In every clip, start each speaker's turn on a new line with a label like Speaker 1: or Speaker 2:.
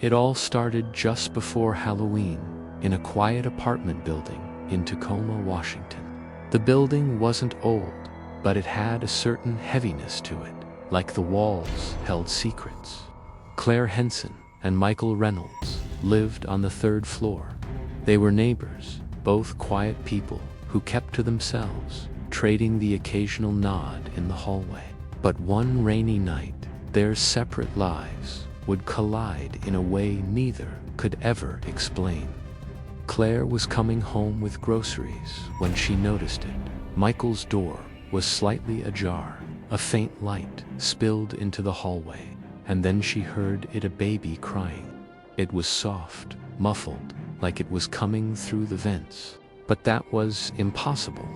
Speaker 1: It all started just before Halloween in a quiet apartment building in Tacoma, Washington. The building wasn't old, but it had a certain heaviness to it, like the walls held secrets. Claire Henson and Michael Reynolds lived on the third floor. They were neighbors, both quiet people who kept to themselves, trading the occasional nod in the hallway. But one rainy night, their separate lives would collide in a way neither could ever explain. Claire was coming home with groceries when she noticed it. Michael's door was slightly ajar. A faint light spilled into the hallway, and then she heard a baby crying. It was soft, muffled, like it was coming through the vents. But that was impossible.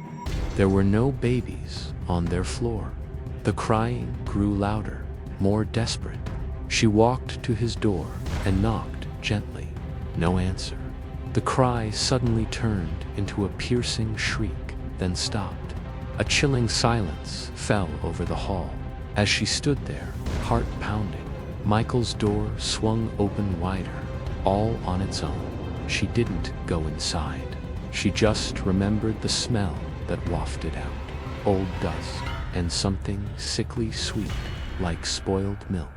Speaker 1: There were no babies on their floor. The crying grew louder, more desperate. She walked to his door and knocked gently. No answer. The cry suddenly turned into a piercing shriek, then stopped. A chilling silence fell over the hall. As she stood there, heart pounding, Michael's door swung open wider, all on its own. She didn't go inside. She just remembered the smell that wafted out. Old dust and something sickly sweet, like spoiled milk.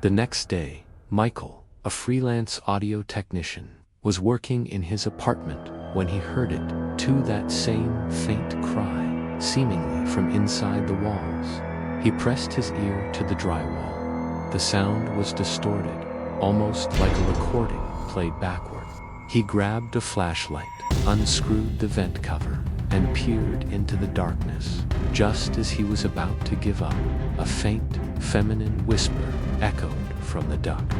Speaker 1: The next day, Michael, a freelance audio technician, was working in his apartment when he heard it, too, that same faint cry, seemingly from inside the walls. He pressed his ear to the drywall. The sound was distorted, almost like a recording played backward. He grabbed a flashlight, unscrewed the vent cover, and peered into the darkness. Just as he was about to give up, a faint, feminine whisper echoed from the duct.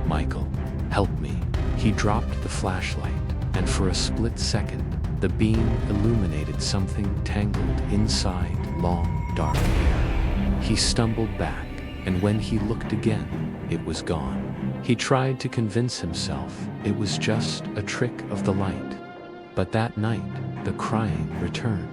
Speaker 1: "Michael, help me." He dropped the flashlight, and for a split second, the beam illuminated something tangled inside long, dark hair. He stumbled back, and when he looked again, it was gone. He tried to convince himself it was just a trick of the light. But that night, the crying returned,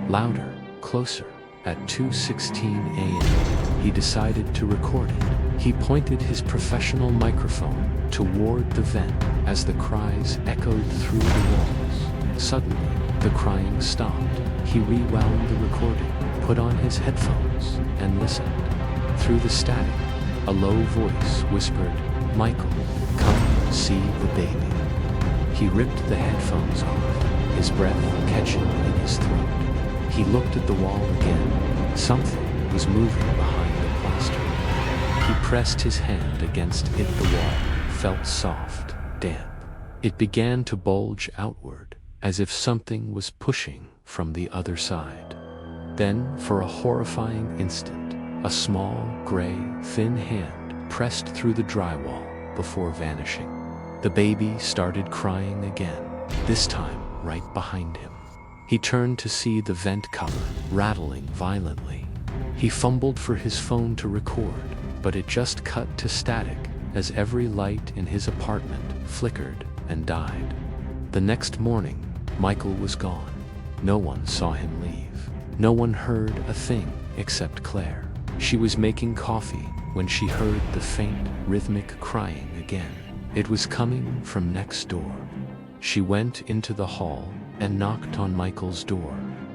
Speaker 1: louder, closer. At 2:16 a.m., he decided to record it. He pointed his professional microphone toward the vent as the cries echoed through the walls. Suddenly, the crying stopped. He rewound the recording, put on his headphones, and listened. Through the static, a low voice whispered, "Michael, come see the baby." He ripped the headphones off, his breath catching in his throat. He looked at the wall again. Something was moving behind the plaster. He pressed his hand against it. The wall felt soft, damp. It began to bulge outward, as if something was pushing from the other side. Then, for a horrifying instant, a small, gray, thin hand pressed through the drywall before vanishing. The baby started crying again, this time right behind him. He turned to see the vent cover rattling violently. He fumbled for his phone to record, but it just cut to static as every light in his apartment flickered and died. The next morning, Michael was gone. No one saw him leave. No one heard a thing except Claire. She was making coffee when she heard the faint, rhythmic crying again. It was coming from next door. She went into the hall and knocked on Michael's door.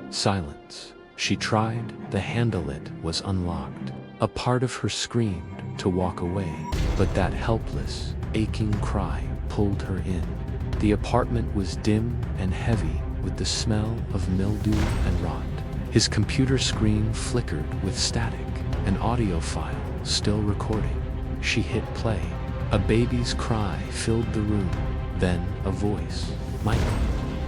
Speaker 1: Silence. She tried the handle, it was unlocked. A part of her screamed to walk away, but that helpless, aching cry pulled her in. The apartment was dim and heavy with the smell of mildew and rot. His computer screen flickered with static, an audio file still recording. She hit play. A baby's cry filled the room, then a voice. "Michael,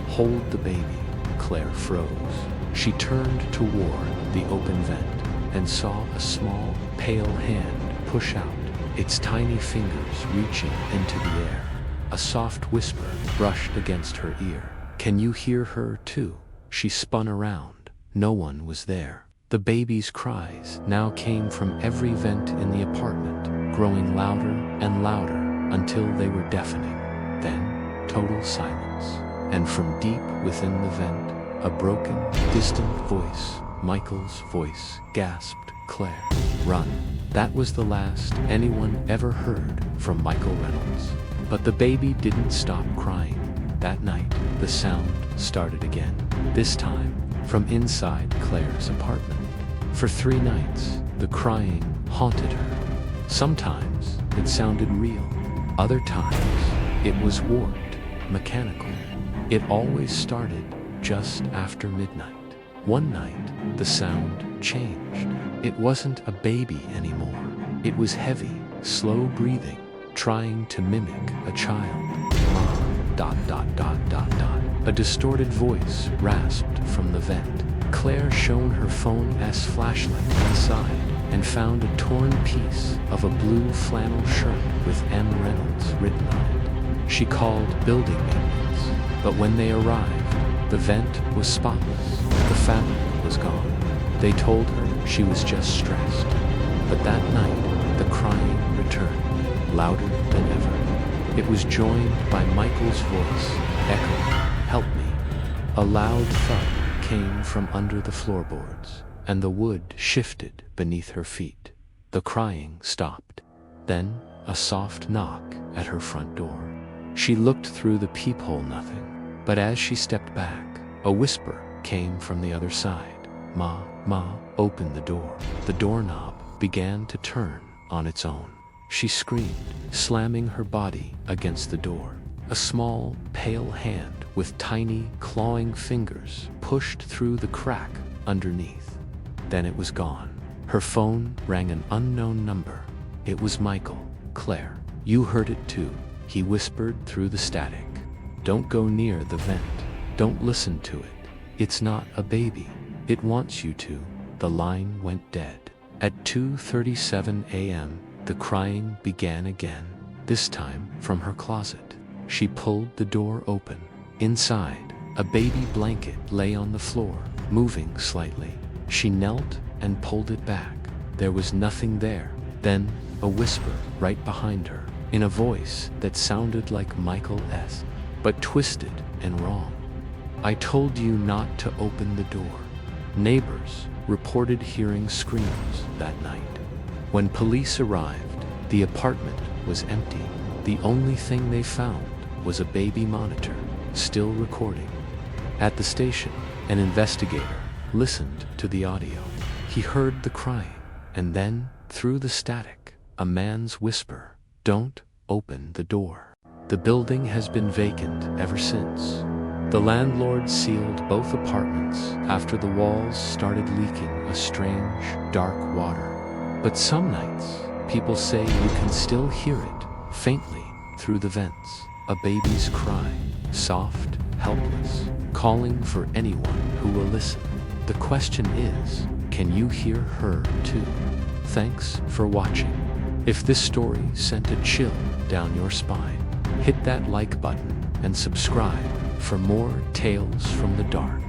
Speaker 1: hold the baby." Claire froze. She turned toward the open vent and saw a small, pale hand push out, its tiny fingers reaching into the air. A soft whisper brushed against her ear. "Can you hear her too?" She spun around. No one was there. The baby's cries now came from every vent in the apartment, growing louder and louder until they were deafening. Then, total silence. And from deep within the vent, a broken, distant voice, Michael's voice, gasped, "Claire, run." That was the last anyone ever heard from Michael Reynolds. But the baby didn't stop crying. That night, the sound started again, this time from inside Claire's apartment. For 3 nights, the crying haunted her. Sometimes it sounded real. Other times, it was warped, mechanical. It always started just after midnight. One night, the sound changed. It wasn't a baby anymore. It was heavy, slow breathing, trying to mimic a child. A distorted voice rasped from the vent. Claire shone her phone's flashlight inside and found a torn piece of a blue flannel shirt with M. Reynolds written on it. She called building maintenance, but when they arrived, the vent was spotless. The fabric was gone. They told her she was just stressed. But that night, the crying returned, louder than ever. It was joined by Michael's voice, echoing, "Help me." A loud thud came from under the floorboards, and the wood shifted beneath her feet. The crying stopped. Then, a soft knock at her front door. She looked through the peephole, nothing. But as she stepped back, a whisper came from the other side. "Ma, open the door." The doorknob began to turn on its own. She screamed, slamming her body against the door. A small, pale hand with tiny, clawing fingers pushed through the crack underneath. Then it was gone. Her phone rang an unknown number. It was Michael. "Claire, you heard it too," he whispered through the static. "Don't go near the vent. Don't listen to it. It's not a baby. It wants you to." The line went dead. At 2:37 a.m., the crying began again, this time from her closet. She pulled the door open. Inside, a baby blanket lay on the floor, moving slightly. She knelt and pulled it back. There was nothing there. Then, a whisper right behind her, in a voice that sounded like Michael's, but twisted and wrong. "I told you not to open the door." Neighbors reported hearing screams that night. When police arrived, the apartment was empty. The only thing they found was a baby monitor, still recording. At the station, an investigator listened to the audio. He heard the crying, and then, through the static, a man's whisper, "Don't open the door." The building has been vacant ever since. The landlord sealed both apartments after the walls started leaking a strange, dark water. But some nights, people say you can still hear it, faintly, through the vents. A baby's cry, soft, helpless, calling for anyone who will listen. The question is, can you hear her too? Thanks for watching. If this story sent a chill down your spine, hit that like button and subscribe for more tales from the dark.